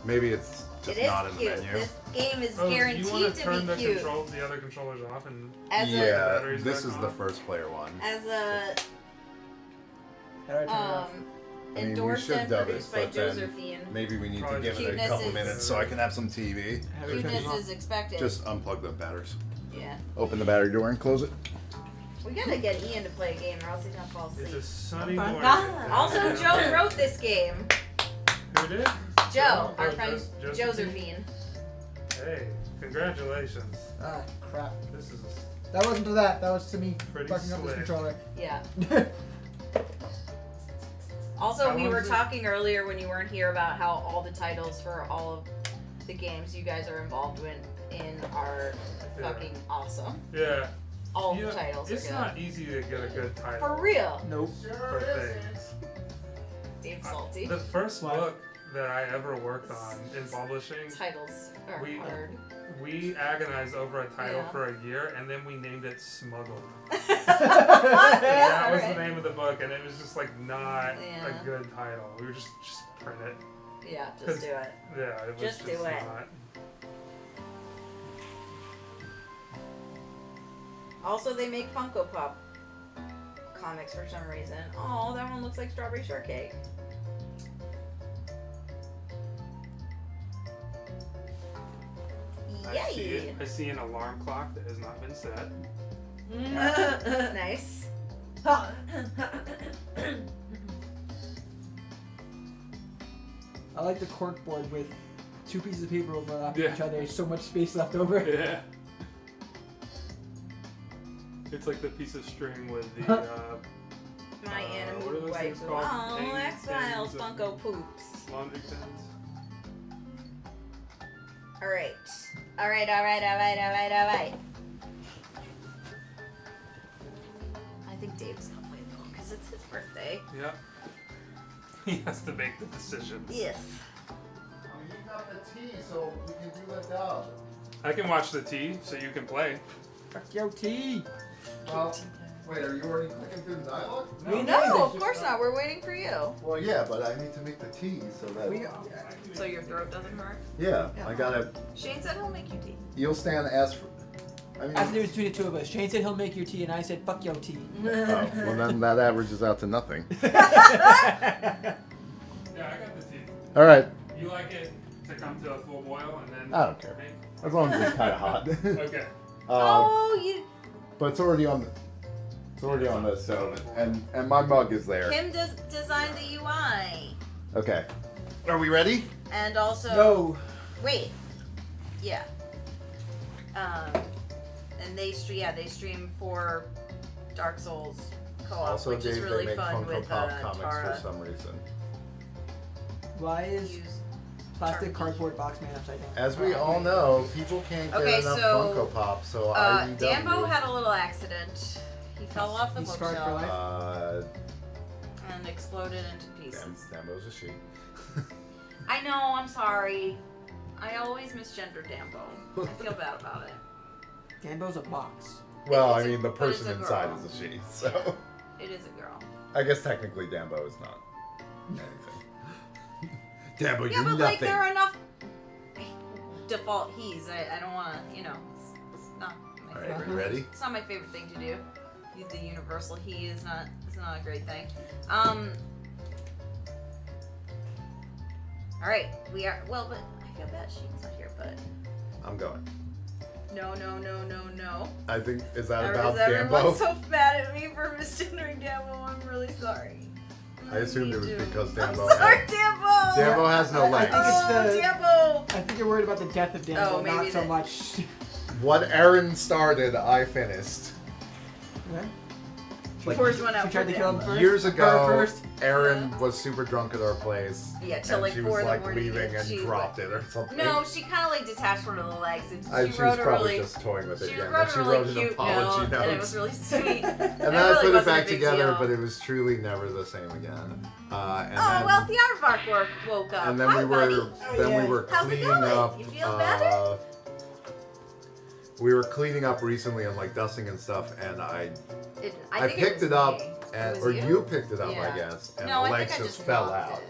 Maybe it's just not in the menu. This game is guaranteed to be cute. You want to turn the other controllers off and yeah, this is the first player one. As a endorsed and produced by Josephine. Maybe we need to give it a couple minutes so I can have some TV. Cuteness is expected. Just unplug the batteries. Yeah. Open the battery door and close it. We gotta get Ian to play a game or else he's gonna fall asleep. It's a sunny morning. Also, Joe wrote this game. Who did? Joe, our friend Josephine. Hey, congratulations. Ah, crap. This is that wasn't to that. That was to me fucking up this slick. controller. Yeah. Also, we were talking earlier when you weren't here about how all the titles for all of the games you guys are involved in are fucking awesome. Yeah. All the titles are good. It's not easy to get a good title. For real. Nope. For things. Dave's salty. The first book that I ever worked on in publishing. Titles are hard. We agonized over a title for a year, and then we named it Smuggled. That was the name of the book, and it was just like not a good title. We were just print it. Yeah, just do it. Yeah, it was just do it. Not. Also, they make Funko Pop comics for some reason. Oh, that one looks like Strawberry Shortcake. Yay! I see an alarm clock that has not been set. Nice. I like the cork board with 2 pieces of paper overlapping each other. There's so much space left over. Yeah. It's like the piece of string with the My animal wife. Oh, X-Files Funko Poops. Laundry pins. Alright. Alright. I think Dave's gonna play though, because it's his birthday. Yeah. He has to make the decisions. Yes. You got the tea, so we can do that down. I can watch the tea, so you can play. Fuck yo, tea! Well, wait, are you already clicking through the dialogue? No, of course not. We're waiting for you. Well, yeah, but I need to make the tea so that... So your throat doesn't hurt? Yeah, I gotta... Shane said he'll make you tea. You'll stand ask for... I mean... I think it was between the two of us. Shane said he'll make your tea, and I said, fuck yo, tea. Oh, well then that averages out to nothing. Yeah, I got the tea. Alright. You like it to come to a full boil and then... I don't care. As long as it's kind of hot. Okay. But it's already on the... It's already on the stove, and my mug is there. Kim designed the UI. Okay. Are we ready? And also... No. Wait. Yeah. And they stream for Dark Souls co-op, which is really fun with comics Tara. for some reason. Why is plastic cardboard box man upside down? As we all know, people can't get enough Funko Pop, so Dambo had a little accident. He fell off the bookshelf and exploded into pieces. Dambo's a she. I know, I'm sorry. I always misgender Dambo. I feel bad about it. Dambo's a box. Well, I mean, the person inside is a she, so... It is a girl. I guess technically Dambo is not anything. Dambo, you're nothing. Like, there are enough default he's. I don't want to, you know, it's not my favorite. Alright, are you ready? It's not my favorite thing to do. The universal he is not a great thing. Alright, we are, well, but I feel bad Shane's not here, but... I'm going. No. I think, is that about Dambo? Everyone's so mad at me for misgendering Dambo, I'm really sorry. I assumed it was because Dambo Dambo! Dambo has no legs. Dambo! I think you're worried about the death of Dambo, not so much... What Aaron started, I finished. Yeah. Like, pours one out tried to kill him first? Years ago, Aaron was super drunk at our place. Yeah, till like 4 in the morning. She was like leaving and dropped it or something. No, she kind of like detached one of the legs and she was probably just toying with it. She Yeah, wrote she a wrote really an cute apology note. and it was really sweet. And then I put it back together, but it was truly never the same again. Well, the aardvark woke up. And then we were cleaning up. You feel better? We were cleaning up recently and like dusting and stuff, and I think picked it up, or you picked it up, I guess, and the legs just fell out.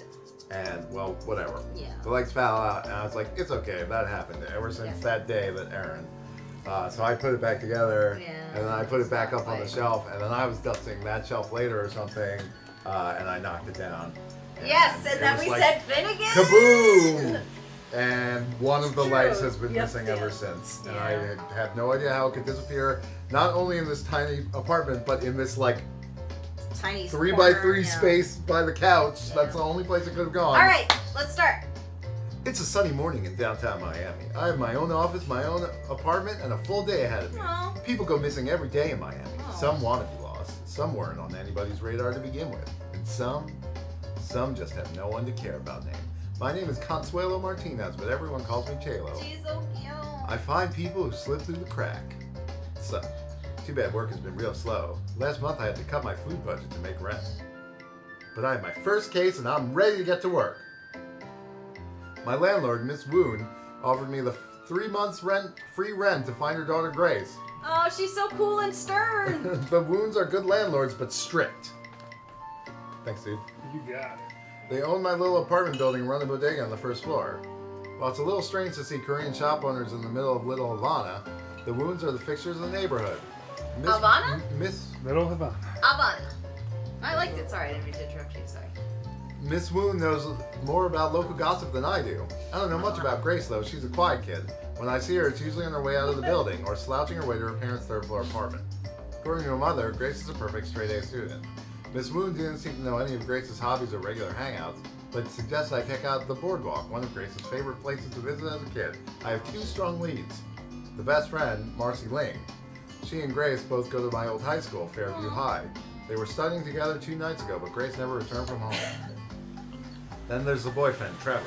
And, well, whatever. Yeah. The legs fell out, and I was like, it's okay, that happened ever since that day that Aaron. So I put it back together, and then I put it back up on the shelf, and then I was dusting that shelf later or something, and I knocked it down. And then we said Finnegan! Kaboom! And one of the lights has been missing ever since. And I have no idea how it could disappear, not only in this tiny apartment, but in this, like, tiny 3x3 space by the couch. Yeah. That's the only place it could have gone. All right, let's start. It's a sunny morning in downtown Miami. I have my own office, my own apartment, and a full day ahead of me. Aww. People go missing every day in Miami. Aww. Some want to be lost. Some weren't on anybody's radar to begin with. And some just have no one to care about name. My name is Consuelo Martinez, but everyone calls me Chelo. She's so cute. I find people who slip through the crack. So, too bad work has been real slow. Last month I had to cut my food budget to make rent. But I have my first case and I'm ready to get to work. My landlord, Miss Woon, offered me the 3 months free rent to find her daughter Grace. Oh, she's so cool and stern. The Woons are good landlords, but strict. Thanks, dude. You got it. They own my little apartment building and run a bodega on the first floor. While it's a little strange to see Korean shop owners in the middle of Little Havana, the Woons are the fixtures of the neighborhood. Havana? Little Havana. Havana. I liked it. Sorry, I didn't mean to interrupt you. Sorry. Miss Woon knows more about local gossip than I do. I don't know much about Grace, though. She's a quiet kid. When I see her, it's usually on her way out of the building or slouching her way to her parents' third-floor apartment. According to her mother, Grace is a perfect straight-A student. Miss Woon didn't seem to know any of Grace's hobbies or regular hangouts, but suggested I check out the boardwalk, one of Grace's favorite places to visit as a kid. I have 2 strong leads. The best friend, Marcy Ling. She and Grace both go to my old high school, Fairview High. They were studying together 2 nights ago, but Grace never returned from home. Then there's the boyfriend, Trevor.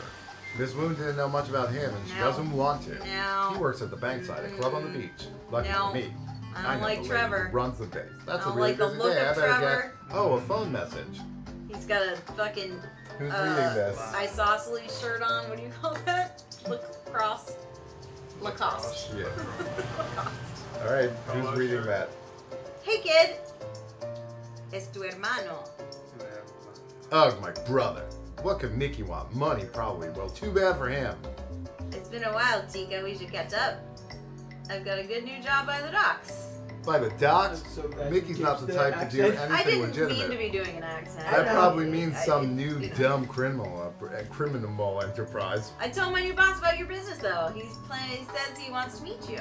Miss Woon didn't know much about him, and she doesn't want to. No. He works at the Bankside, a club on the beach. Lucky for me. I don't like Trevor. Runs the place. That's I a don't really like the busy look day. I of better Trevor. get. Oh, a phone message. He's got a fucking Who's reading this? isosceles shirt on. What do you call that? Lacoste. Yeah. All right. Who's reading that? Hey kid. Es tu hermano. Ugh, my brother. What could Mickey want? Money, probably. Well, too bad for him. It's been a while, Tika. We should catch up. I've got a good new job by the docks. By the docks? So Mickey's not the type to do anything legitimate. I didn't mean to be doing an accent. That probably means some new dumb criminal enterprise. I told my new boss about your business, though. He says he wants to meet you.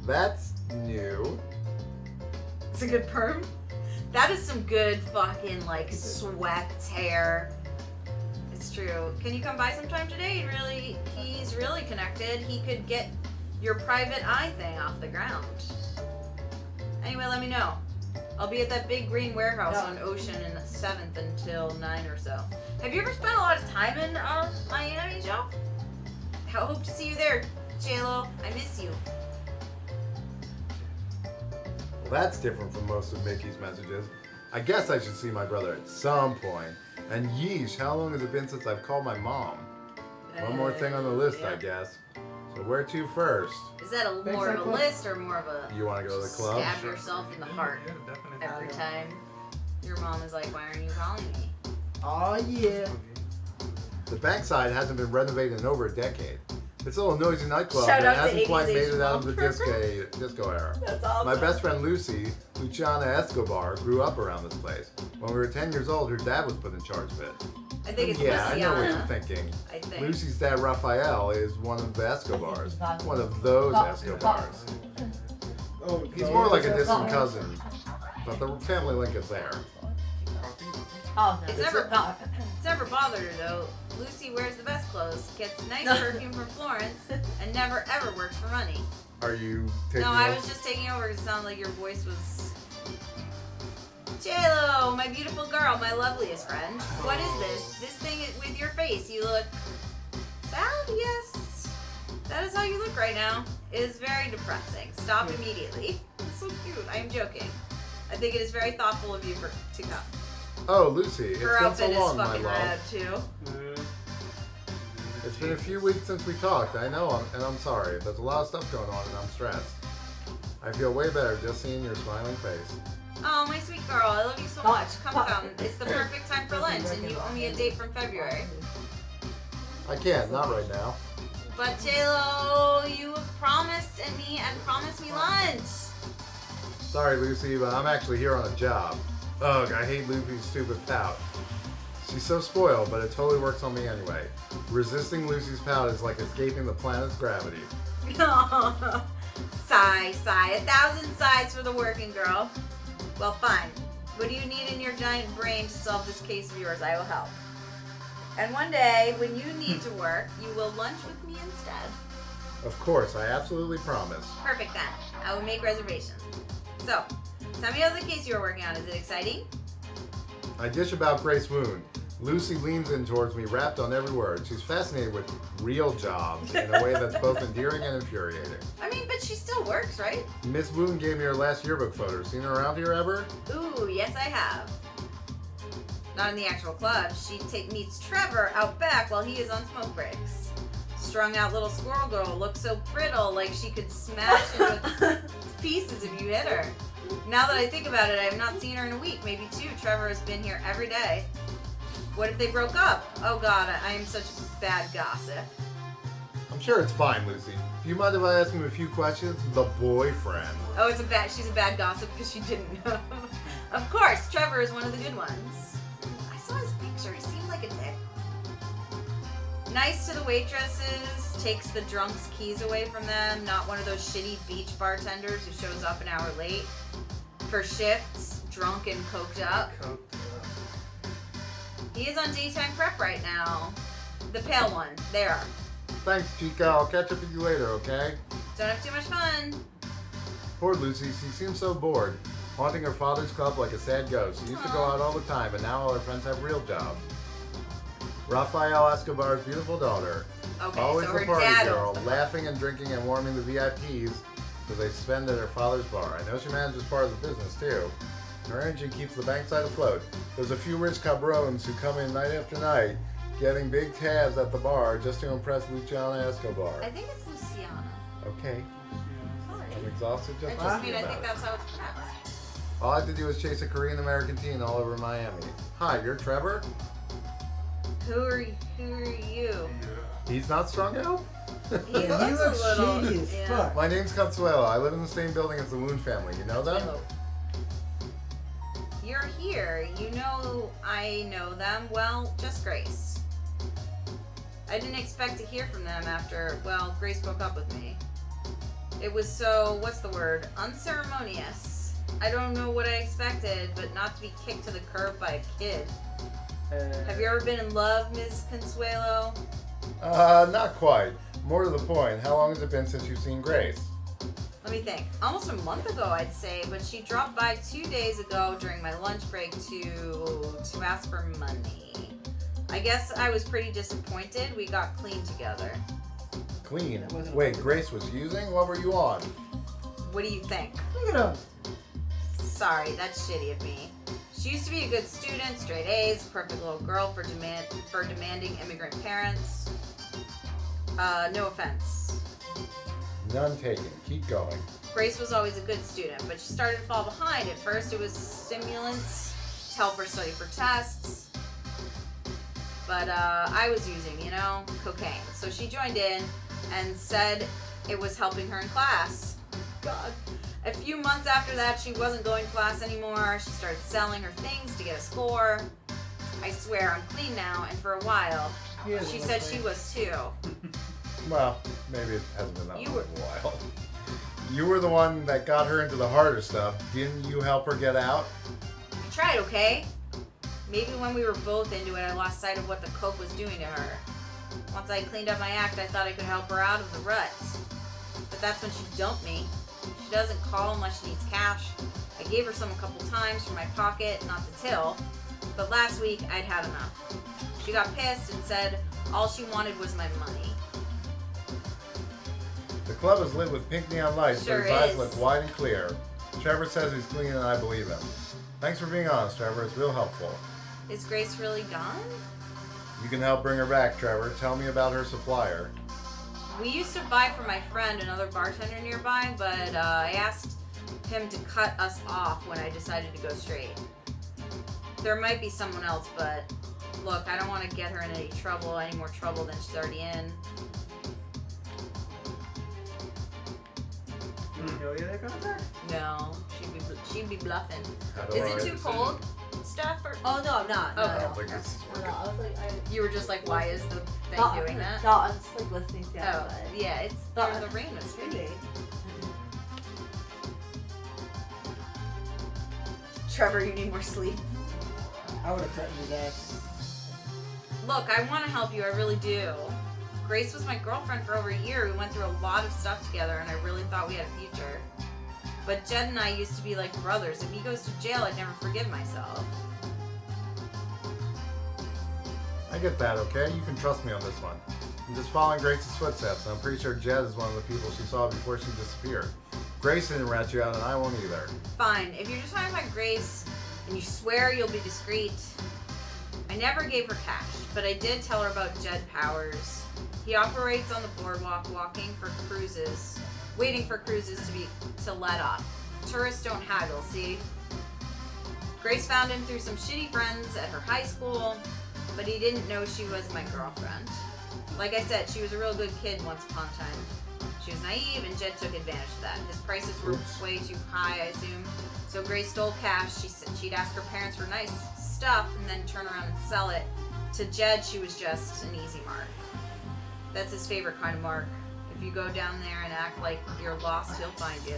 That's new. It's a good perm. That is some good fucking, like, swept hair. It's true. Can you come by sometime today? He's really connected. He could get your private eye thing off the ground. Anyway, let me know. I'll be at that big green warehouse on Ocean in the 7th until 9 or so. Have you ever spent a lot of time in Miami, Joe? I hope to see you there, J-Lo. I miss you. Well, that's different from most of Mickey's messages. I guess I should see my brother at some point. And yeesh, how long has it been since I've called my mom? One more thing on the list, I guess. So where to first? Is that more of a list or more of a... You want to go to the club? Stab yourself in the heart every time your mom is like, why aren't you calling me? Oh, yeah. The Bankside hasn't been renovated in over a decade. It's a little noisy nightclub Shout that out to hasn't quite 80s made it out of the program. disco era. That's awesome. My best friend Lucy, Luciana Escobar, grew up around this place. When we were 10 years old, her dad was put in charge of it. I think it's Yeah, Luciana. I know what you're thinking. I think. Lucy's dad, Raphael, is one of the Escobars. One of those Escobars. He's more like a distant cousin, but the family link is there. It's never bothered her though. Lucy wears the best clothes, gets nice perfume from Florence, and never ever works for money. Are you taking No, I was just taking over because it sounded like your voice was... J-Lo, my beautiful girl, my loveliest friend. What is this? This thing with your face. You look sad? Yes. That is how you look right now. It is very depressing. Stop immediately. It's so cute. I am joking. I think it is very thoughtful of you to come. Oh, Lucy, it's Her been outfit so long, is my fucking love. rad too. It's been a few weeks since we talked, I know, and I'm sorry. There's a lot of stuff going on and I'm stressed. I feel way better just seeing your smiling face. Oh, my sweet girl, I love you so much. Come. It's the perfect time for lunch, and you owe me a date from February. I can't, not right now. But J-Lo, you promised me and promised me lunch. Sorry, Lucy, but I'm actually here on a job. Ugh, I hate Lucy's stupid pout. She's so spoiled, but it totally works on me anyway. Resisting Lucy's pout is like escaping the planet's gravity. Sigh. 1,000 sighs for the working girl. Well, fine. What do you need in your giant brain to solve this case of yours? I will help. And one day, when you need to work, you will lunch with me instead. Of course, I absolutely promise. Perfect then. I will make reservations. So, tell me about the case you are working on. Is it exciting? I dish about Grace wound. Lucy leans in towards me, rapt on every word. She's fascinated with real jobs in a way that's both endearing and infuriating. I mean, but she still works, right? Miss Woon gave me her last yearbook photo. Seen her around here ever? Ooh, yes I have. Not in the actual club. She meets Trevor out back while he is on smoke breaks. Strung out little squirrel girl looks so brittle, like she could smash into pieces if you hit her. Now that I think about it, I have not seen her in a week, maybe 2. Trevor has been here every day. What if they broke up? Oh God, I am such bad gossip. I'm sure it's fine, Lucy. Do you mind if I ask him a few questions? The boyfriend. Oh, she's a bad gossip because she didn't know. Of course, Trevor is one of the good ones. I saw his picture, he seemed like a dick. Nice to the waitresses, takes the drunks' keys away from them, not one of those shitty beach bartenders who shows up an hour late for shifts, drunk and coked up. He is on daytime prep right now. The pale one, there. Thanks, Chica. I'll catch up with you later, okay? Don't have too much fun. Poor Lucy, she seems so bored, haunting her father's club like a sad ghost. She used to go out all the time, but now all her friends have real jobs. Rafael Escobar's beautiful daughter. Okay, always so the her party dad girl, owns the laughing and drinking and warming the VIPs so they spend at her father's bar. I know she manages part of the business too. Her energy keeps the bankside afloat. There's a few rich cabrones who come in night after night, getting big tabs at the bar just to impress Luciana Escobar. I think it's Luciana. Okay, Sorry. I'm exhausted just I talking think about it. that's how it's pronounced. All I have to do is chase a Korean American teen all over Miami. Hi, you're Trevor? Who are you? He's not strung out? He He looks looks a little. shady as fuck. My name's Consuelo. I live in the same building as the Woon family. You know them? You're here. You know I know them. Well, just Grace. I didn't expect to hear from them after, well, Grace broke up with me. It was so, what's the word? Unceremonious. I don't know what I expected, but not to be kicked to the curb by a kid. Have you ever been in love, Ms. Consuelo? Not quite. More to the point, how long has it been since you've seen Grace? Let me think. Almost a month ago, I'd say, but she dropped by 2 days ago during my lunch break to ask for money. I guess I was pretty disappointed. We got clean together. Clean? That wasn't a Wait, month Grace was using? What were you on? What do you think? Look at him. Sorry, that's shitty of me. She used to be a good student, straight A's, perfect little girl for demanding immigrant parents. No offense. None taken. Keep going. Grace was always a good student, but she started to fall behind. At first it was stimulants to help her study for tests. But I was using, you know, cocaine. So she joined in and said it was helping her in class. God. A few months after that, she wasn't going to class anymore. She started selling her things to get a score. I swear, I'm clean now, and for a while, she said she was too. Well, maybe it hasn't been that You long were- a while. You were the one that got her into the harder stuff. Didn't you help her get out? I tried, okay? Maybe when we were both into it, I lost sight of what the coke was doing to her. Once I cleaned up my act, I thought I could help her out of the ruts. But that's when she dumped me. She doesn't call unless she needs cash. I gave her some a couple times from my pocket, not the till. But last week, I'd had enough. She got pissed and said all she wanted was my money. The club is lit with pink neon lights, Sure but his eyes is. look wide and clear. Trevor says he's clean and I believe him. Thanks for being honest, Trevor. It's real helpful. Is Grace really gone? You can help bring her back, Trevor. Tell me about her supplier. We used to buy from my friend, another bartender nearby, but I asked him to cut us off when I decided to go straight. There might be someone else, but look, I don't want to get her in any more trouble than she's already in. No, she'd be bluffing. Is it too cold? Stuff or? Oh no, I'm not. Okay. I don't think this is No, working. I was like, You were just like, why is the thing doing that? No, I was just like listening to the Oh, outside. yeah, it's the rain was pretty. Trevor, you need more sleep. I would have threatened his ass. Look, I want to help you, I really do. Grace was my girlfriend for over a year. We went through a lot of stuff together, and I really thought we had a future. But Jed and I used to be like brothers. If he goes to jail, I'd never forgive myself. I get that, okay? You can trust me on this one. I'm just following Grace's footsteps, and I'm pretty sure Jed is one of the people she saw before she disappeared. Grace didn't rat you out, and I won't either. Fine, if you're just talking about Grace, and you swear you'll be discreet. I never gave her cash, but I did tell her about Jed Powers. He operates on the boardwalk, waiting for cruises to let off. Tourists don't haggle, see? Grace found him through some shitty friends at her high school, but he didn't know she was my girlfriend. Like I said, she was a real good kid once upon a time. She was naive, and Jed took advantage of that. His prices were way too high, I assume. So Grace stole cash. She'd ask her parents for nice stuff and then turn around and sell it. To Jed, she was just an easy mark. That's his favorite kind of mark. If you go down there and act like you're lost, he'll find you.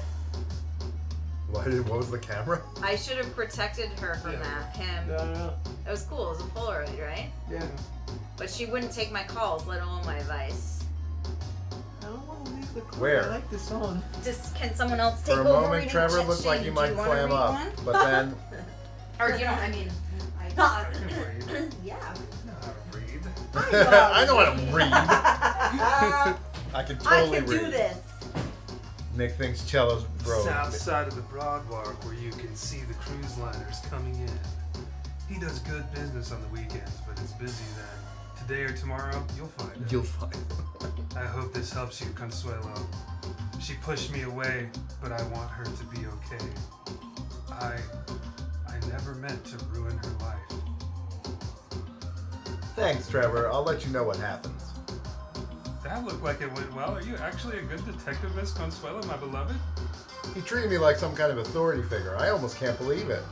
What was the camera? I should have protected her from him. No. It was cool. It was a Polaroid, right? Yeah. But she wouldn't take my calls, let alone my advice. I don't want to leave the car. Where? I like this song. Just can someone else take For a over moment, reading Trevor Chet looked like Shane? he Do might you wanna clam read up, one? but then Or you don't. I mean, I can read. Yeah. I know how to read. I know how to read. I can totally I can read. do this. Nick thinks cello's broke. South side of the Broadwalk, where you can see the cruise liners coming in. He does good business on the weekends, but it's busy then. Today or tomorrow, you'll find it. You'll find. I hope this helps you, Consuelo. She pushed me away, but I want her to be okay. I never meant to ruin her life. Thanks, Trevor. I'll let you know what happens. That looked like it went well. Are you actually a good detective, Miss Consuelo, my beloved? He treated me like some kind of authority figure. I almost can't believe it.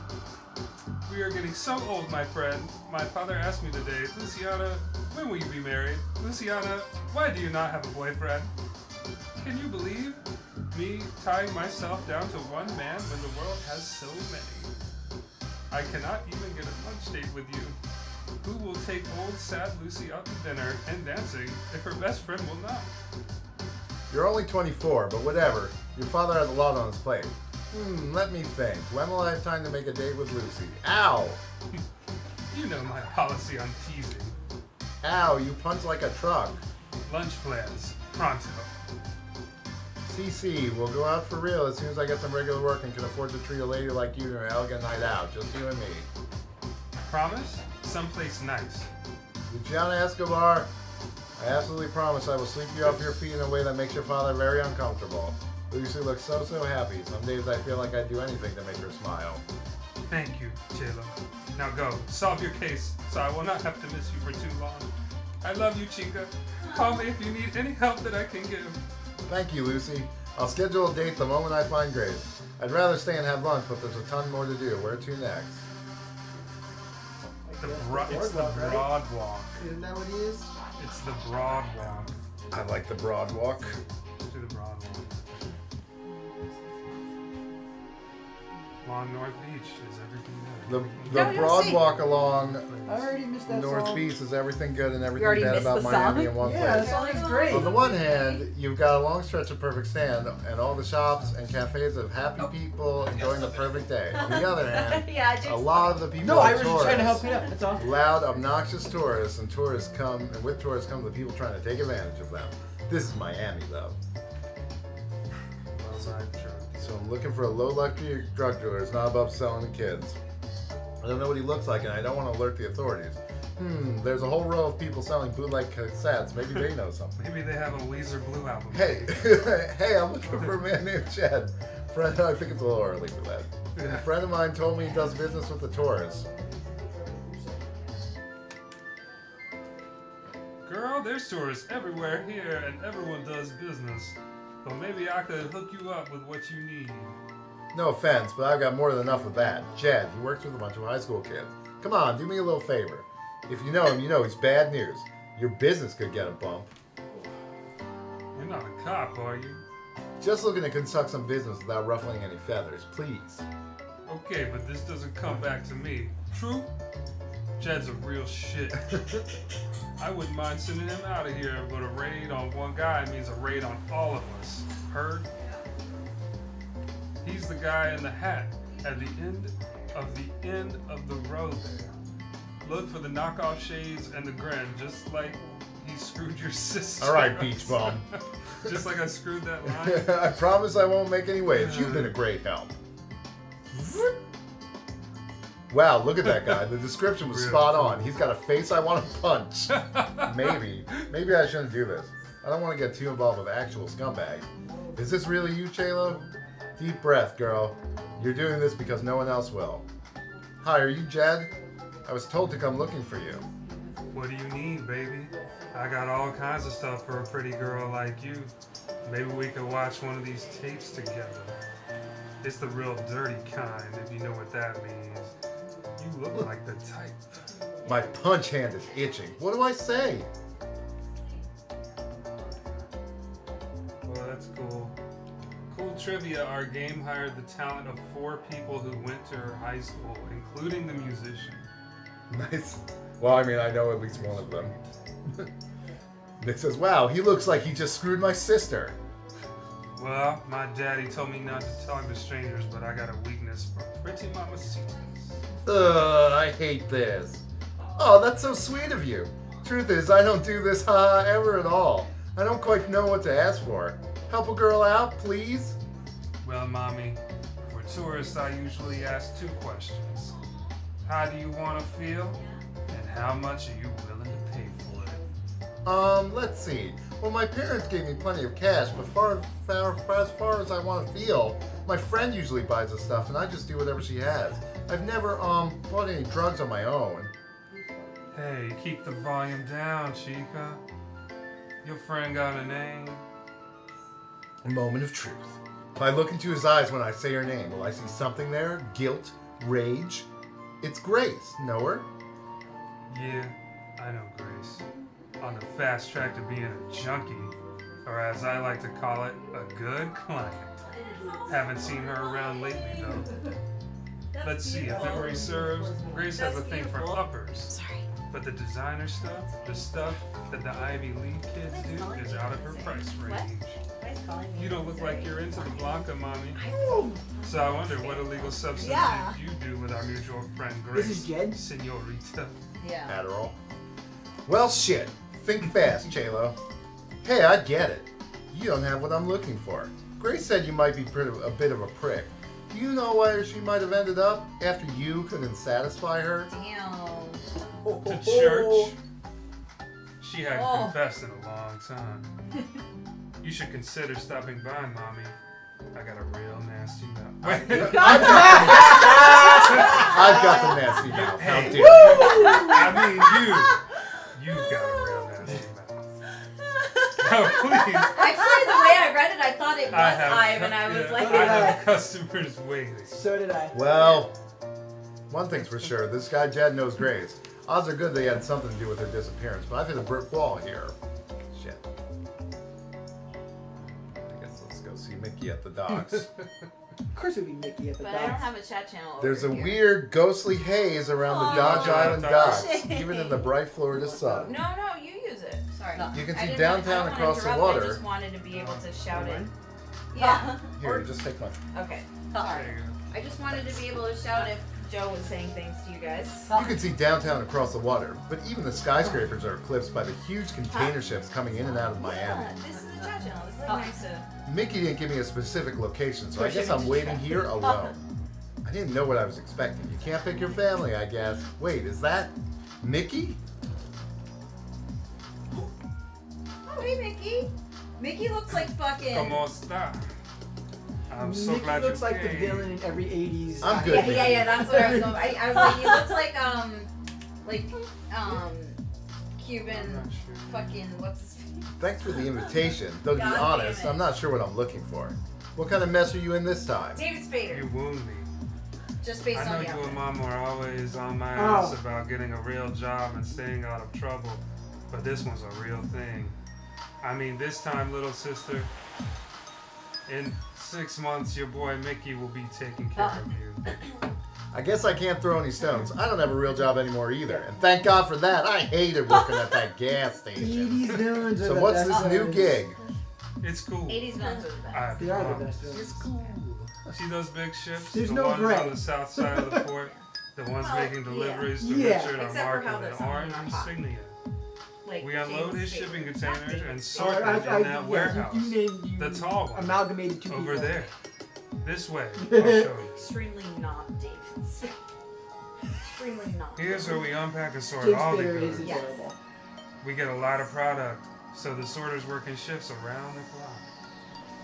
We are getting so old, my friend. My father asked me today, Luciana, when will you be married? Luciana, why do you not have a boyfriend? Can you believe me tying myself down to one man when the world has so many? I cannot even get a lunch date with you. Who will take old sad Lucy out to dinner and dancing if her best friend will not? You're only 24, but whatever. Your father has a lot on his plate. Let me think. When will I have time to make a date with Lucy? Ow! You know my policy on teasing. Ow, you punch like a truck. Lunch plans. Pronto. CC, we'll go out for real as soon as I get some regular work and can afford to treat a lady like you to an elegant night out. Just you and me. Promise? Someplace nice. Luciana Escobar, I absolutely promise I will sweep you off your feet in a way that makes your father very uncomfortable. Lucy looks so happy. Some days I feel like I'd do anything to make her smile. Thank you, J-Lo. Now go, solve your case, so I will not have to miss you for too long. I love you, Chica. Call me if you need any help that I can give. Thank you, Lucy. I'll schedule a date the moment I find Grace. I'd rather stay and have lunch, but there's a ton more to do. Where to next? It's the Broadwalk. Isn't that what he is? It's the Broadwalk. I like the broad walk. To the Broadwalk. Along North Beach is everything The there. broad walk along I already missed that North song. Beach is everything good and everything already bad missed about the Miami song? in one Yeah, place. that song is great. On the one hand, you've got a long stretch of perfect sand and all the shops and cafes of happy people enjoying the perfect day. On the other hand, yeah, I a lot of the people No, are I was just trying to help tourists. you out. That's all. Loud, obnoxious tourists, and with tourists come the people trying to take advantage of them. This is Miami, though. So I'm looking for a low luxury drug dealer who's not above selling to kids. I don't know what he looks like, and I don't want to alert the authorities. There's a whole row of people selling bootleg cassettes. Maybe they know something. Maybe they have a Weezer Blue album. Hey, hey, I'm looking for a man named Chad. friend, I think it's a little early for that. A friend of mine told me he does business with the tourists. Girl, there's tourists everywhere here, and everyone does business. So maybe I could hook you up with what you need. No offense, but I've got more than enough of that. Jed, he works with a bunch of high school kids. Come on, do me a little favor. If you know him, you know he's bad news. Your business could get a bump. You're not a cop, are you? Just looking to conduct some business without ruffling any feathers, please. Okay, but this doesn't come back to me. True? Jed's a real shit. I wouldn't mind sending him out of here, but a raid on one guy means a raid on all of us. Heard? He's the guy in the hat at the end of the road there. Look for the knockoff shades and the grin, just like he screwed your sister. All right, beach bum. Just like I screwed that line. I promise I won't make any waves. You've been a great help. Wow, look at that guy. The description was spot on. He's got a face I want to punch. Maybe I shouldn't do this. I don't want to get too involved with actual scumbags. Is this really you, Chelo? Deep breath, girl. You're doing this because no one else will. Hi, are you Jed? I was told to come looking for you. What do you need, baby? I got all kinds of stuff for a pretty girl like you. Maybe we could watch one of these tapes together. It's the real dirty kind, if you know what that means. You look like the type. My punch hand is itching. What do I say? Well, that's cool. Cool trivia, our game hired the talent of 4 people who went to her high school, including the musician. Nice. Well, I mean, I know at least one of them. Nick says, wow, he looks like he just screwed my sister. Well, my daddy told me not to talk to strangers, but I got a weakness for pretty mamacitas. Ugh, I hate this. Oh, that's so sweet of you. Truth is, I don't do this ever at all. I don't quite know what to ask for. Help a girl out, please? Well, Mommy, for tourists, I usually ask 2 questions. How do you want to feel? And how much are you willing to pay for it? Let's see. Well, my parents gave me plenty of cash, but as far as I want to feel, my friend usually buys the stuff and I just do whatever she has. I've never, bought any drugs on my own. Hey, keep the volume down, Chica. Your friend got a name? A moment of truth. If I look into his eyes when I say her name, will I see something there? Guilt? Rage? It's Grace. Know her? Yeah, I know Grace. On the fast track to being a junkie, or as I like to call it, a good client. Haven't seen her around lately, though. Let's see, if memory serves, Grace has a thing for uppers. Sorry. But the designer stuff, the stuff that the Ivy League kids do, is out of her price range. You don't look like you're into the Blanca, Mommy. So I wonder what illegal substance you do with our mutual friend Grace. This is Jed? Senorita. Yeah. Adderall. Well, shit. Think fast, Chelo. Hey, I get it. You don't have what I'm looking for. Grace said you might be a bit of a prick. Do you know where she might have ended up after you couldn't satisfy her? Damn. To church. She hadn't confessed in a long time. You should consider stopping by, Mommy. I got a real nasty mouth. I've got the nasty mouth. How dare you? I mean, you've got a real nasty mouth. Oh, please. Actually, the way I read it, I thought it was Ive, and I was like, I have customers waiting. So did I. Well, one thing's for sure. This guy Jed knows Grace. Odds are good they had something to do with her disappearance, but I've hit a brick wall here. Shit. I guess let's go see Mickey at the docks. Of course it would be Mickey at the but I don't docks. have a chat channel. There's a over here. weird, ghostly haze around the Dodge Island docks, Shit. even in the bright Florida sun. No, you use it. Sorry. You can I see didn't downtown want- I don't across the wanna interrupt, water. I just wanted to be able to shout it. Yeah. Here, just take my... Okay. There you go. I just wanted to be able to shout if Joe was saying things to you guys. You can see downtown across the water, but even the skyscrapers are eclipsed by the huge container ships coming in and out of Miami. Yeah, this is a chat channel. It's like nice to. Mickey didn't give me a specific location, so I guess I'm waiting here alone. I didn't know what I was expecting. You can't pick your family, I guess. Wait, is that Mickey? Oh, hey, Mickey. Mickey looks like fucking. ¿Cómo está? I'm so Mickey glad looks you like the came. villain in every 80s. I'm good. Yeah, that's what I was going. I was like, he looks like Cuban I'm not sure. fucking what's his face? Thanks for the invitation. Though to be God honest, damn it. I'm not sure what I'm looking for. What kind of mess are you in this time? David Spader. You wound me. Just based I know on the you and outfit. Mom are always on my Oh. ass about getting a real job and staying out of trouble, but this one's a real thing. I mean, this time, little sister, in 6 months, your boy Mickey will be taking care of you. I guess I can't throw any stones. I don't have a real job anymore either. And thank God for that. I hated working at that gas station. 80s villains are So the what's best this new villains. gig? It's cool. 80s villains are the best. They are the promise. best villains. cool. See those big ships? There's the no ones gray. on the south side of the port? The ones Well, making deliveries to Yeah. Richard are Except for marked how with that's an on orange our pot. insignia. Like We unload James his Spader. shipping Not containers David and Spader. sort them in that warehouse. You named you The tall one. amalgamated two Over people. there. This way. I'll show you. Extremely not David Spader. Extremely not. Here's where we unpack and sort James all the Spader is goods. Yes. enjoyable. We get a lot of product, so the sorters work in shifts around the clock.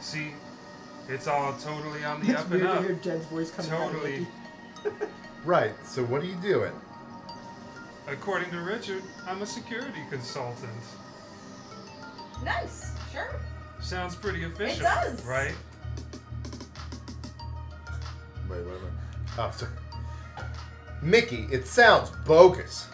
See, it's all totally on the It's up and weird to up. hear Jed's voice coming out of Totally. Mickey. Right, so what are you doing? According to Richard, I'm a security consultant. Nice. Sure. Sounds pretty official, does. right? Wait. Oh, sorry. Mickey, it sounds bogus.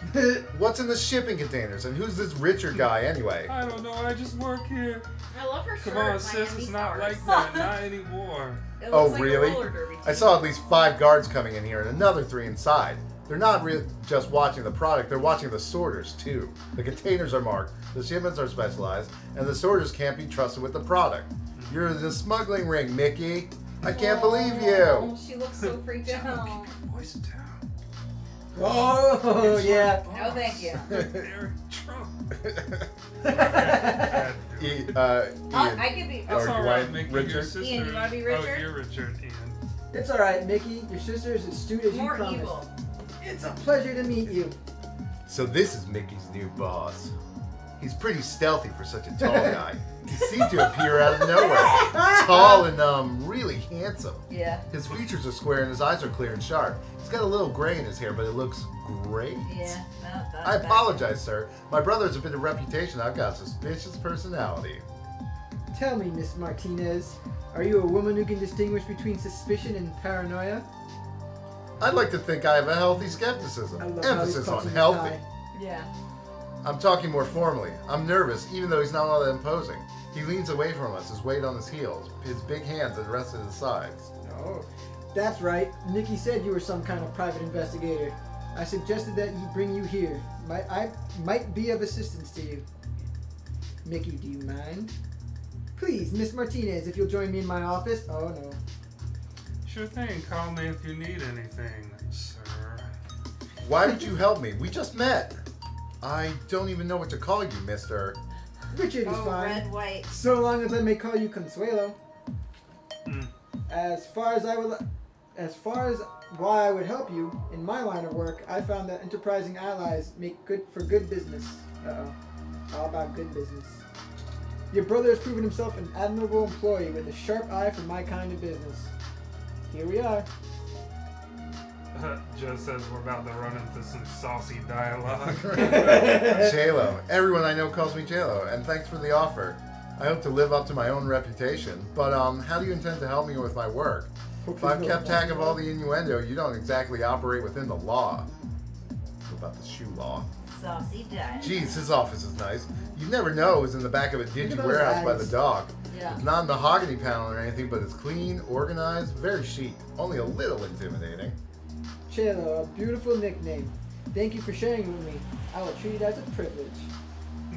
What's in the shipping containers, and who's this Richard guy anyway? I don't know, I just work here. I love her shirt. Come on, sis, Miami it's not Stars. like that, not anymore. It Oh, looks like really? A roller derby I team. saw at least 5 guards coming in here and another 3 inside. They're not just watching the product, they're watching the sorters too. The containers are marked, the shipments are specialized, and the sorters can't be trusted with the product. You're in the smuggling ring, Mickey. I can't believe you. Oh, she looks so freaked out. Voice down. Oh, yeah. No, thank you. Eric Trump. Ian, I could be. That's Or all do right, I- Mickey. Richard? Your sister. Ian, you wanna be Oh, Richard? you're Richard, Ian. It's alright, Mickey. Your sister is astute as you More promised. evil. It's a pleasure to meet you. so this is Mickey's new boss. He's pretty stealthy for such a tall guy. He seemed to appear out of nowhere. Tall and really handsome. Yeah. His features are square and his eyes are clear and sharp. He's got a little gray in his hair, but it looks great. Yeah. No, that, I apologize, sir. My brother has a bit of reputation. I've got a suspicious personality. Tell me, Miss Martinez, are you a woman who can distinguish between suspicion and paranoia? I'd like to think I have a healthy I skepticism. love how he's Emphasis on clutching his healthy. tie. Yeah. I'm talking more formally. I'm nervous, even though he's not all that imposing. He leans away from us, his weight on his heels, his big hands at rest at his sides. Oh, that's right. Nikki said you were some kind of private investigator. I suggested that he bring you here. I might be of assistance to you. Mickey, do you mind? Please, Miss Martinez, if you'll join me in my office. Oh, no. Sure thing. Call me if you need anything, sir. Why did you help me? We just met. I don't even know what to call you, mister. Richard is Oh, fine. red, white. So long as I may call you Consuelo. Hmm. As far as why I would help you in my line of work, I found that enterprising allies make good business. All about good business. Your brother has proven himself an admirable employee with a sharp eye for my kind of business. Here we are. Just as we're about to run into some saucy dialogue. JLo. Everyone I know calls me JLo, and thanks for the offer. I hope to live up to my own reputation, but how do you intend to help me with my work? If I've kept track of all the innuendo, you don't exactly operate within the law. What about the shoe law? Saucy dive. Geez, his office is nice. You'd never know it was in the back of a dingy at those warehouse by eyes. the dock. Yeah. It's not a mahogany panel or anything, but it's clean, organized, very chic. Only a little intimidating. Chelo, a beautiful nickname. Thank you for sharing it with me. I will treat it as a privilege.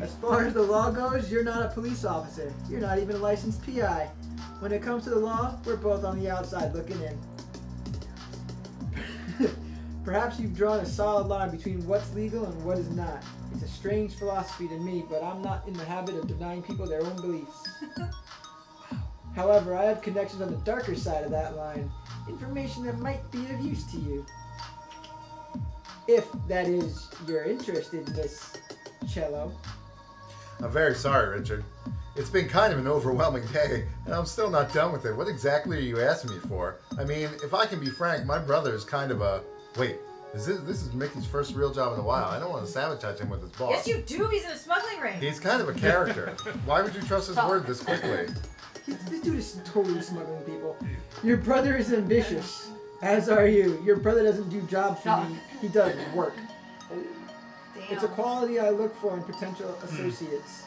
As far as the law goes, you're not a police officer. You're not even a licensed PI. When it comes to the law, we're both on the outside looking in. Perhaps you've drawn a solid line between what's legal and what is not. It's a strange philosophy to me, but I'm not in the habit of denying people their own beliefs. However, I have connections on the darker side of that line. Information that might be of use to you. If that is you're interested, Miss Cello. I'm very sorry, Richard. It's been kind of an overwhelming day, and I'm still not done with it. What exactly are you asking me for? I mean, if I can be frank, my brother is kind of a... Wait, this is Mickey's first real job in a while. I don't want to sabotage him with his boss. Yes, you do. He's in a smuggling ring. He's kind of a character. Why would you trust his word this quickly? This dude is totally smuggling people. Your brother is ambitious, as are you. Your brother doesn't do jobs for me. He does work. Damn. It's a quality I look for in potential associates.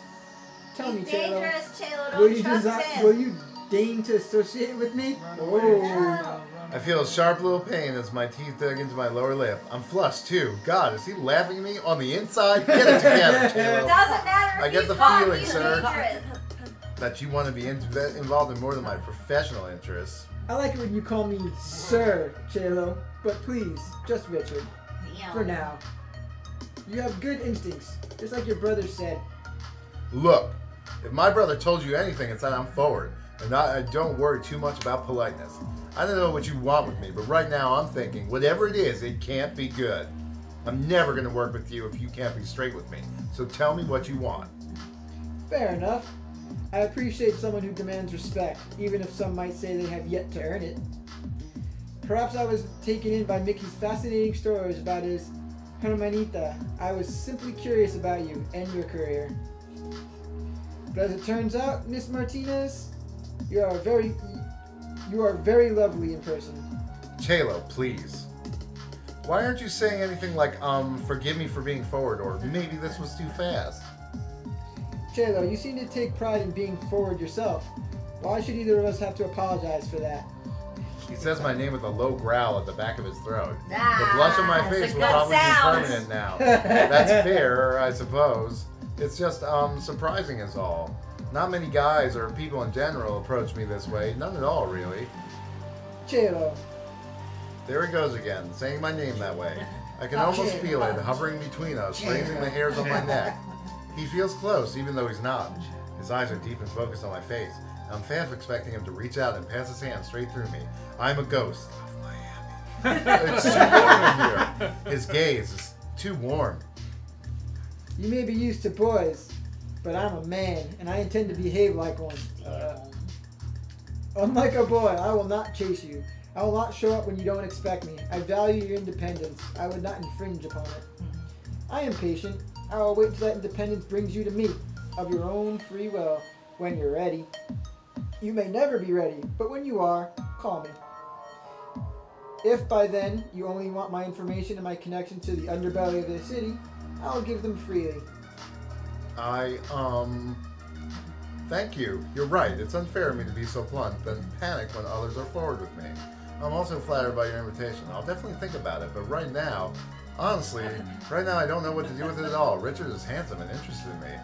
Tell me, He's Chelo, dangerous, Chelo. will Don't you trust him. will you deign to associate with me? Oh. I feel a sharp little pain as my teeth dug into my lower lip. I'm flushed too. God, is he laughing at me on the inside? Get it together, It Chelo. doesn't matter. I if get he's the hot, feeling, he's sir. dangerous. That you want to be involved in more than my professional interests. I like it when you call me Sir, Chelo, but please, just Richard, Damn. for now. You have good instincts, just like your brother said. Look, if my brother told you anything, it's that I'm forward, and I don't worry too much about politeness. I don't know what you want with me, but right now I'm thinking, whatever it is, it can't be good. I'm never going to work with you if you can't be straight with me. So tell me what you want. Fair enough. I appreciate someone who demands respect, even if some might say they have yet to earn it. Perhaps I was taken in by Mickey's fascinating stories about his hermanita. I was simply curious about you and your career. But as it turns out, Miss Martinez, you are very lovely in person. Chelo, please. Why aren't you saying anything like, forgive me for being forward, or maybe this was too fast? Chelo, you seem to take pride in being forward yourself. Why should either of us have to apologize for that? He says my name with a low growl at the back of his throat. Ah, The blush on my it's a face will good probably sound. be permanent now. That's fair, I suppose. It's just surprising is all. Not many guys or people in general approach me this way. None at all, really. Chelo, There he goes again, saying my name that way. I can almost feel it hovering between us, raising the hairs on my neck. He feels close, even though he's not. His eyes are deep and focused on my face. I'm half expecting him to reach out and pass his hand straight through me. I'm a ghost of Miami. It's too warm in here. His gaze is too warm. you may be used to boys, but I'm a man, and I intend to behave like one. Unlike a boy, I will not chase you. I will not show up when you don't expect me. I value your independence. I would not infringe upon it. I am patient. I will wait till that independence brings you to me, of your own free will, when you're ready. You may never be ready, but when you are, call me. If by then you only want my information and my connection to the underbelly of the city, I'll give them freely. Thank you. You're right. It's unfair of me to be so blunt, then panic when others are forward with me. I'm also flattered by your invitation. I'll definitely think about it, but right now, honestly, I don't know what to do with it at all. Richard is handsome and interested in me.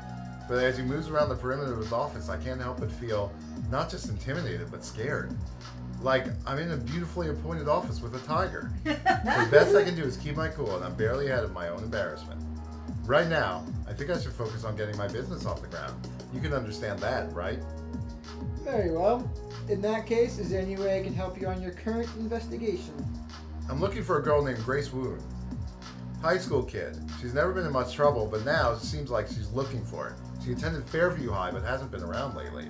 But as he moves around the perimeter of his office, I can't help but feel not just intimidated, but scared. Like I'm in a beautifully appointed office with a tiger. The best I can do is keep my cool, and I'm barely ahead of my own embarrassment. Right now, I think I should focus on getting my business off the ground. You can understand that, right? Very well. In that case, is there any way I can help you on your current investigation? I'm looking for a girl named Grace Woon. High school kid. She's never been in much trouble, but now it seems like she's looking for it. She attended Fairview High, but hasn't been around lately.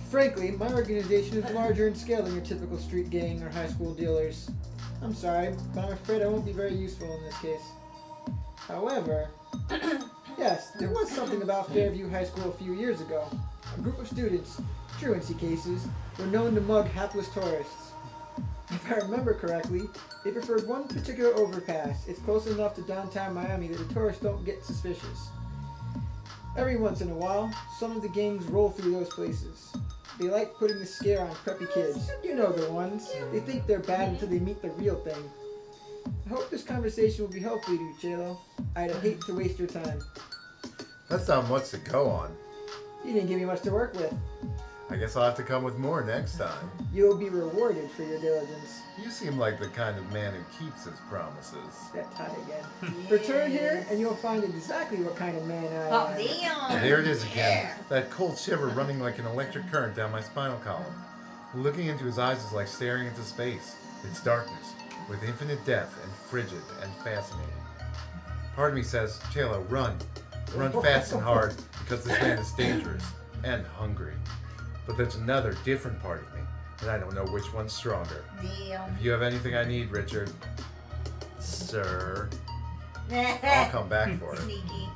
Frankly, my organization is larger in scale than your typical street gang or high school dealers. I'm sorry, but I'm afraid I won't be very useful in this case. However, yes, there was something about Fairview High School a few years ago. A group of students, truancy cases, were known to mug hapless tourists. If I remember correctly, they preferred one particular overpass. It's close enough to downtown Miami that the tourists don't get suspicious. Every once in a while, some of the gangs roll through those places. They like putting the scare on preppy kids. You know the ones. They think they're bad until they meet the real thing. I hope this conversation will be helpful to you, Chelo. I'd hate to waste your time. That's not much to go on. You didn't give me much to work with. I guess I'll have to come with more next time. You'll be rewarded for your diligence. You seem like the kind of man who keeps his promises. That tie again. Return here and you'll find exactly what kind of man I Oh, am. damn. And there it is again. That cold shiver running like an electric current down my spinal column. Looking into his eyes is like staring into space. It's darkness, with infinite depth and frigid and fascinating. Part of me says, Chelo, run. Run fast and hard because this man is dangerous and hungry. But there's another different part of me, and I don't know which one's stronger. Damn. If you have anything I need, Richard, sir, I'll come back for it. Sneaky.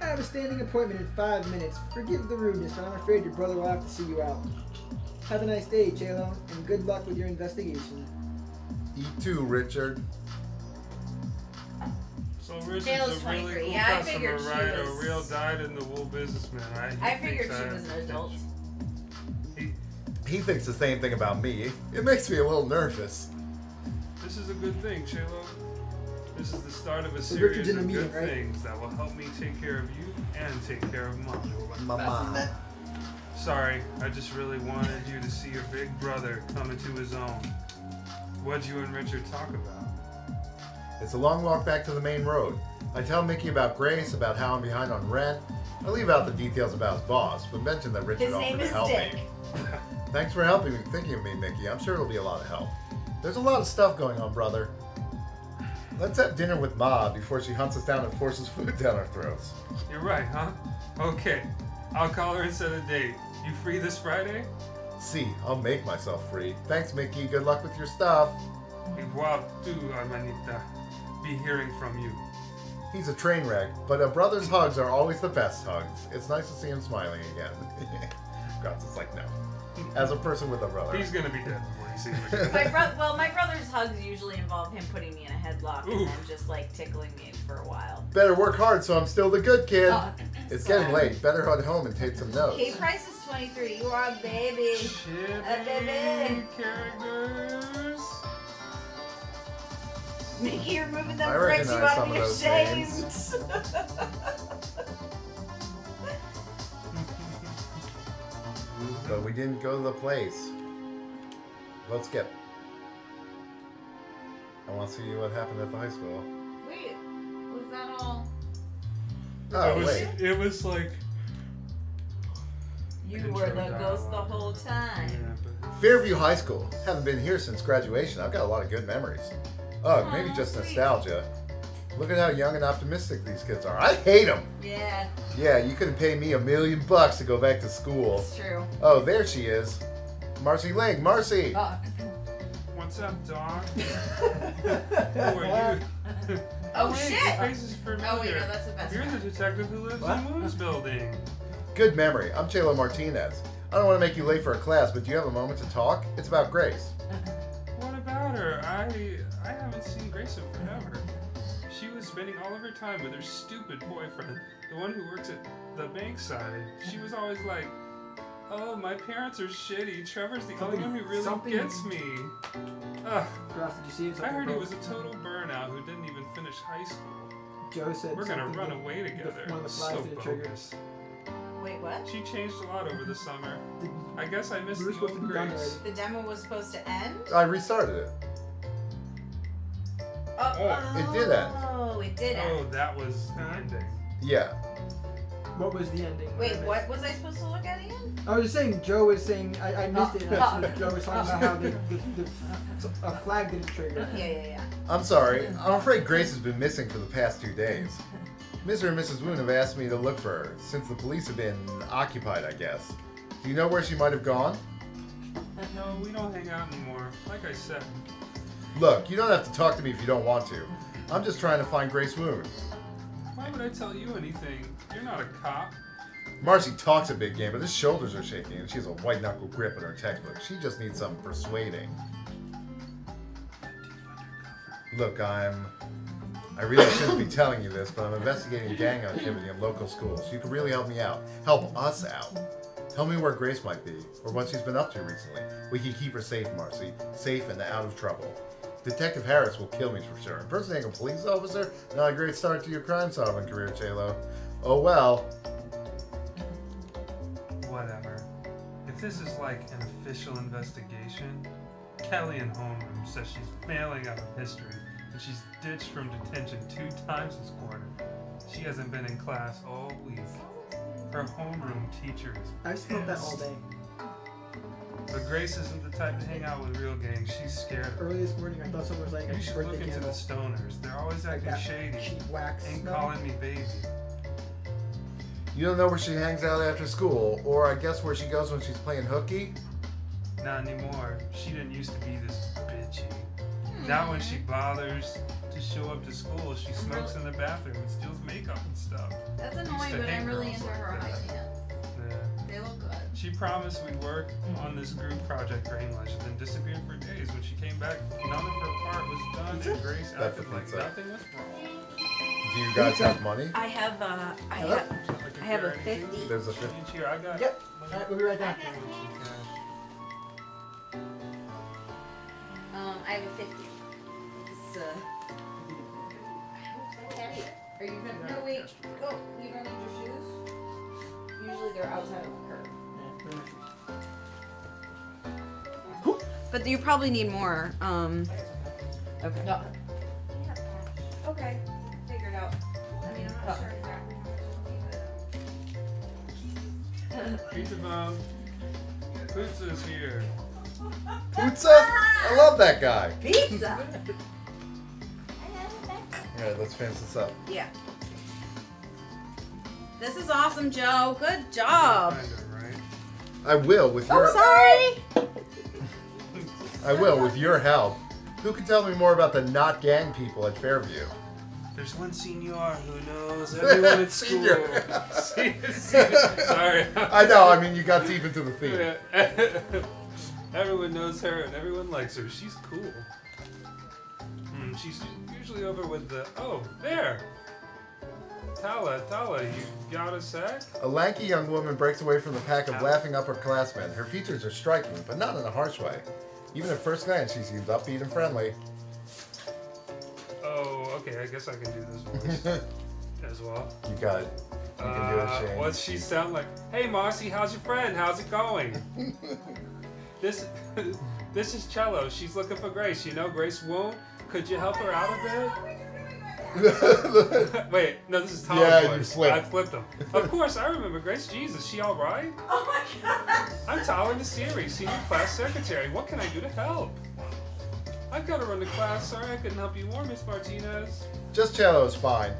I have a standing appointment in 5 minutes. Forgive the rudeness, but I'm afraid your brother will have to see you out. Have a nice day, Chelo, and good luck with your investigation. You too, Richard. So Richard's Taylor's a really 23. cool Yeah, I customer, figured she right? A was- real dyed-in-the-wool businessman, right? I figured she was an adult. He thinks the same thing about me. It makes me a little nervous. This is a good thing, Chelo. This is the start of a So series Richard's in of the good meeting, right? things that will help me take care of you and take care of Mom. Mama. Sorry, I just really wanted you to see your big brother come into his own. What'd you and Richard talk about? It's a long walk back to the main road. I tell Mickey about Grace, about how I'm behind on rent. I leave out the details about his boss, but mention that Richard His name offered to is help Dick. me. Thanks for helping me, thinking of me, Mickey. I'm sure it'll be a lot of help. There's a lot of stuff going on, brother. Let's have dinner with Ma before she hunts us down and forces food down our throats. You're right, huh? Okay, I'll call her and set a date. You free this Friday? See, I'll make myself free. Thanks, Mickey. Good luck with your stuff. Igual tu, hermanita. Be hearing from you. He's a train wreck, but a brother's hugs are always the best hugs. It's nice to see him smiling again. Graz is like, no. As a person with a brother. He's gonna be dead before you see him again. My brother's hugs usually involve him putting me in a headlock and Ooh. then just like tickling me for a while. Better work hard so I'm still the good kid. It's Sorry. getting late. Better head home and take some notes. Kate Price is 23. You are a baby. Chibi characters. Mickey, you're moving them I bricks. You recognize ought to be some of those ashamed. But we didn't go to the place. Let's skip. I want to see what happened at the high school. Wait, was that all? Oh, it wait. was like You Intro were the dialogue. ghost the whole time. Fairview High School. Haven't been here since graduation. I've got a lot of good memories. Ugh, maybe Aw, just sweet. nostalgia. Look at how young and optimistic these kids are. I hate them. Yeah, Yeah, you couldn't pay me $1 million to go back to school. it's true. Oh, there she is. Marcy Ling. Marcy! What's up, dog? Who are you? Oh, wait, shit! Your face is familiar. Oh, wait, no, that's the best You're one. the detective who lives What? in Moon's building. Good memory. I'm Chelo Martinez. I don't want to make you late for a class, but do you have a moment to talk? It's about Grace. What about her? I haven't seen Grace in forever. She was spending all of her time with her stupid boyfriend, the one who works at the bank side. She was always like, oh, my parents are shitty. Trevor's the only one who really Something- gets me. Ugh. Ross, did you see it? I heard he Something was a total burnout who didn't even finish high school. broke. Joe said We're gonna something run that away together. one of the flies So didn't trigger. bogus. Wait, what? She changed a lot over the summer. Did- I guess I missed we were the supposed old to be done Grace. already. The demo was supposed to end? I restarted it. Oh, it did end. Oh, it did end. Oh, that was the ending. Yeah. What was the ending? Wait, what was I supposed to look at again? I was just saying, Joe was saying, I missed it. And Joe was talking about how a flag didn't trigger. Yeah. I'm sorry. I'm afraid Grace has been missing for the past 2 days. Mr. and Mrs. Woon have asked me to look for her, since the police have been occupied, I guess. Do you know where she might have gone? No, we don't hang out anymore. Like I said. Look, you don't have to talk to me if you don't want to. I'm just trying to find Grace Woon. Why would I tell you anything? You're not a cop. Marcy talks a big game, but his shoulders are shaking and she has a white knuckle grip in her textbook. She just needs some persuading. Look, I really shouldn't be telling you this, but I'm investigating gang activity in local schools. You could really help me out. Help us out. Tell me where Grace might be, or what she's been up to recently. We can keep her safe, Marcy. Safe and out of trouble. Detective Harris will kill me for sure. Impersonating a police officer? Not a great start to your crime-solving career, Chelo. Oh well. Whatever. If this is like an official investigation, Kelly in homeroom says she's failing out of history and she's ditched from detention 2 times this quarter. She hasn't been in class all week. Her homeroom teacher is I smoked that all day. But Grace isn't the type to hang out with real gangs. She's scared of her. Early this morning, I thought someone was like a You should look birthday into the candle. stoners. They're always Like acting that shady. cheap wax Ain't smell. calling me baby. You don't know where she hangs out after school, or I guess where she goes when she's playing hooky? Not anymore. She didn't used to be this bitchy. Now when she bothers to show up to school, she smokes in the bathroom and steals makeup and stuff. That's Used annoying, to but I'm hate really girls into like her that. high pants. Yeah. They look good. She promised we'd work on this group project for English and then disappeared for days. When she came back, none of her part was done and Grace That's acted the like pizza. nothing was wrong. Do you guys have money? I have Would you like to I have share a anything? 50. There's a 50. Here, I got Yep. Alright, we'll be right down. I have a 50. It's Are you gonna? No, wait. Go. You don't need your shoes. Usually they're outside of the curb. But you probably need more. Okay. No. Okay. Figure it out. I mean, I'm not sure exactly how much Pizza bomb. Pizza's here. Pizza? I love that guy. pizza. Alright, let's finish this up. Yeah. This is awesome, Joe. Good job. Kinda, right? I will with your Sorry. I will with your help. Who can tell me more about the not gang people at Fairview? There's one senior who knows everyone at school. Senior. Sorry. I know, I mean you got deep into the theme. Everyone knows her and everyone likes her. She's cool. She's usually over with the... Oh, there! Tala, you got a sec? A lanky young woman breaks away from the pack of laughing upperclassmen. Her features are striking, but not in a harsh way. Even at first glance, she seems upbeat and friendly. Oh, okay, I guess I can do this voice as well. You got it. You can do it, Shane. What's she sound like? Hey, Marcy, how's your friend? How's it going? This is Cello. She's looking for Grace. You know Grace won't. Could you help her out a bit? Wait, no, this is Tom's Yeah, voice. you flipped. I flipped them. Of course, I remember Grace. Jesus, she all right? Oh my god. I'm Tyler Nasiri, senior class secretary. What can I do to help? I've got to run to class. Sorry I couldn't help you more, Miss Martinez. Just Cello is fine.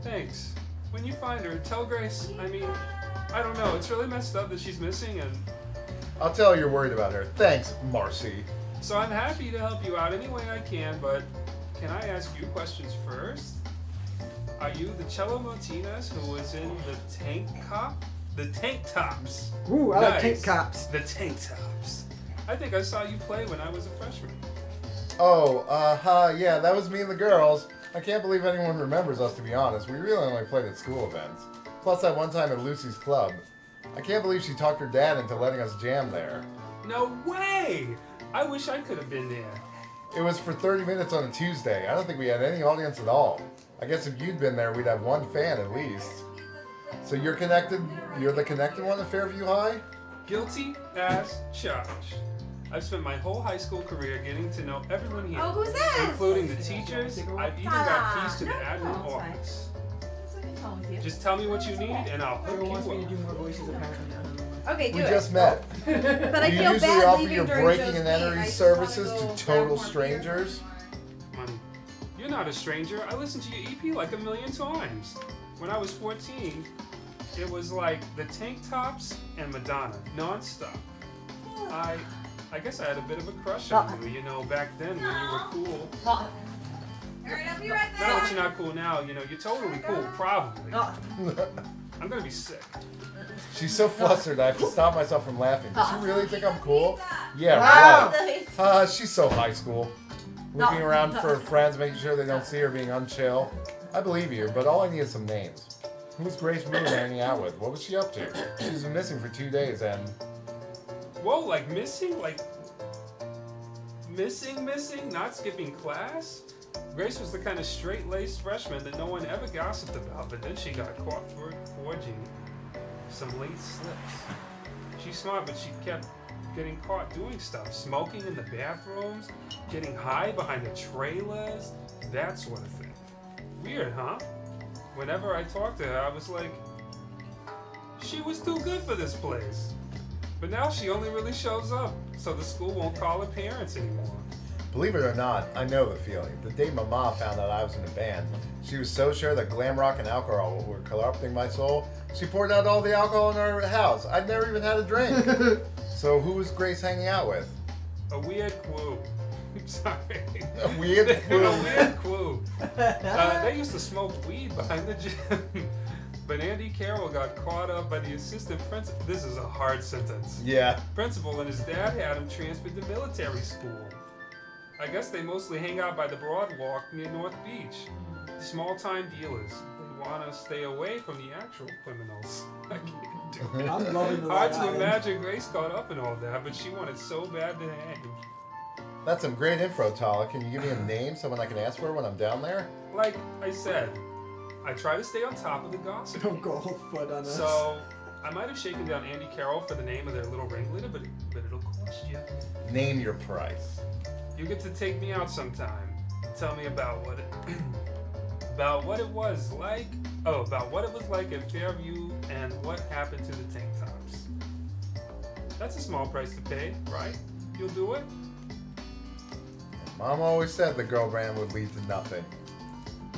Thanks. When you find her, tell Grace. I mean, I don't know. It's really messed up that she's missing, and I'll tell her you're worried about her. Thanks, Marcy. so I'm happy to help you out any way I can, but can I ask you questions first? Are you the Cello Martinez who was in the tank tops? Ooh, I like Nice. tank cops. The tank tops. I think I saw you play when I was a freshman. Oh, yeah, that was me and the girls. I can't believe anyone remembers us, to be honest. We really only played at school events. Plus that one time at Lucy's club. I can't believe she talked her dad into letting us jam there. No way! I wish I could have been there. It was for 30 minutes on a Tuesday. I don't think we had any audience at all. I guess if you'd been there, we'd have one fan at least. So you're connected? You're the connected one at Fairview High? Guilty as charged. I've spent my whole high school career getting to know everyone here, Oh, who's this? including the teachers. I've even got keys to the admin No, it's fine. office. It's like a phone with you. Just tell me what you need and I'll hook Everyone wants me to you do up. more voices apparently. I don't know. Okay, do We it. just met. But I Do you feel usually bad offer leaving your during breaking Joe's and meeting. entering I just services wanna go to grab total more beer. strangers? Money. You're not a stranger. I listened to your EP like a million times. When I was 14, it was like the Tank Tops and Madonna, non-stop. I guess I had a bit of a crush on you, you know, back then when you were cool. Alright, I'll be right Now that there. you're not cool now, you know, you're totally cool, probably. I'm gonna be sick. She's so flustered I have to stop myself from laughing. Does she really think I'm cool? Yeah, Wow. right. She's so high school. Looking around for her friends, making sure they don't see her being unchill. I believe you, but all I need is some names. Who's Grace Moon hanging out with? What was she up to? She's been missing for 2 days and... Whoa, like missing? Like missing? Not skipping class? Grace was the kind of straight-laced freshman that no one ever gossiped about, but then she got caught forging some late slips. She's smart, but she kept getting caught doing stuff. Smoking in the bathrooms, getting high behind the trailers, that sort of thing. Weird, huh? Whenever I talked to her, I was like, she was too good for this place. But now she only really shows up, so the school won't call her parents anymore. Believe it or not, I know the feeling. The day Mama found out I was in a band, She was so sure that glam rock and alcohol were corrupting my soul, she poured out all the alcohol in our house. I'd never even had a drink. So who was Grace hanging out with? A weird crew. Sorry. A weird crew? A weird crew. They used to smoke weed behind the gym. But Andy Carroll got caught up by the assistant principal. This is a hard sentence. Yeah. Principal and his dad had him transferred to military school. I guess they mostly hang out by the Broadwalk near North Beach. Small-time dealers. They want to stay away from the actual criminals. I can't do it. I'm loving the Hard Long to Island. imagine Grace caught up in all that, but she wanted so bad to hang. That's some great info, Tala. Can you give me a name, someone I can ask for when I'm down there? Like I said, I try to stay on top of the gossip. Don't go whole foot on us. So, I might have shaken down Andy Carroll for the name of their little ringleader, but it'll cost you. Name your price. You get to take me out sometime. Tell me about what it it was like. Oh, about what it was like in Fairview and what happened to the tank tops. That's a small price to pay, right? You'll do it? Mom always said the girl brand would lead to nothing.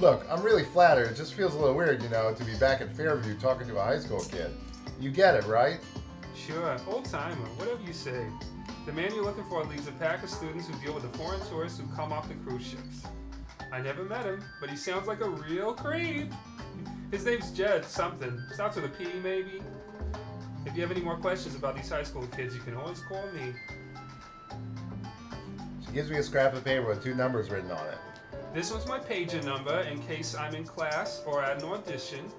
Look, I'm really flattered. It just feels a little weird, to be back at Fairview talking to a high school kid. You get it, right? Sure, old timer, whatever you say. The man you're looking for leads a pack of students who deal with the foreign tourists who come off the cruise ships. I never met him, but he sounds like a real creep. His name's Jed something. Starts with a P, maybe. If you have any more questions about these high school kids, you can always call me. She gives me a scrap of paper with 2 numbers written on it. This one's my pager number in case I'm in class or at an audition.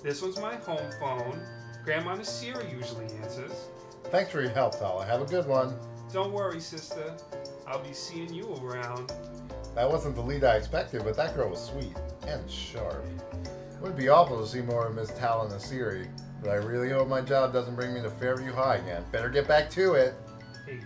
This one's my home phone. Grandma Nasira usually answers. Thanks for your help, Tala. Have a good one. Don't worry, sister. I'll be seeing you around. That wasn't the lead I expected, but that girl was sweet and sharp. It would be awful to see more of Miss Tala Nasiri, but I really hope my job doesn't bring me to Fairview High again. Better get back to it. Pager.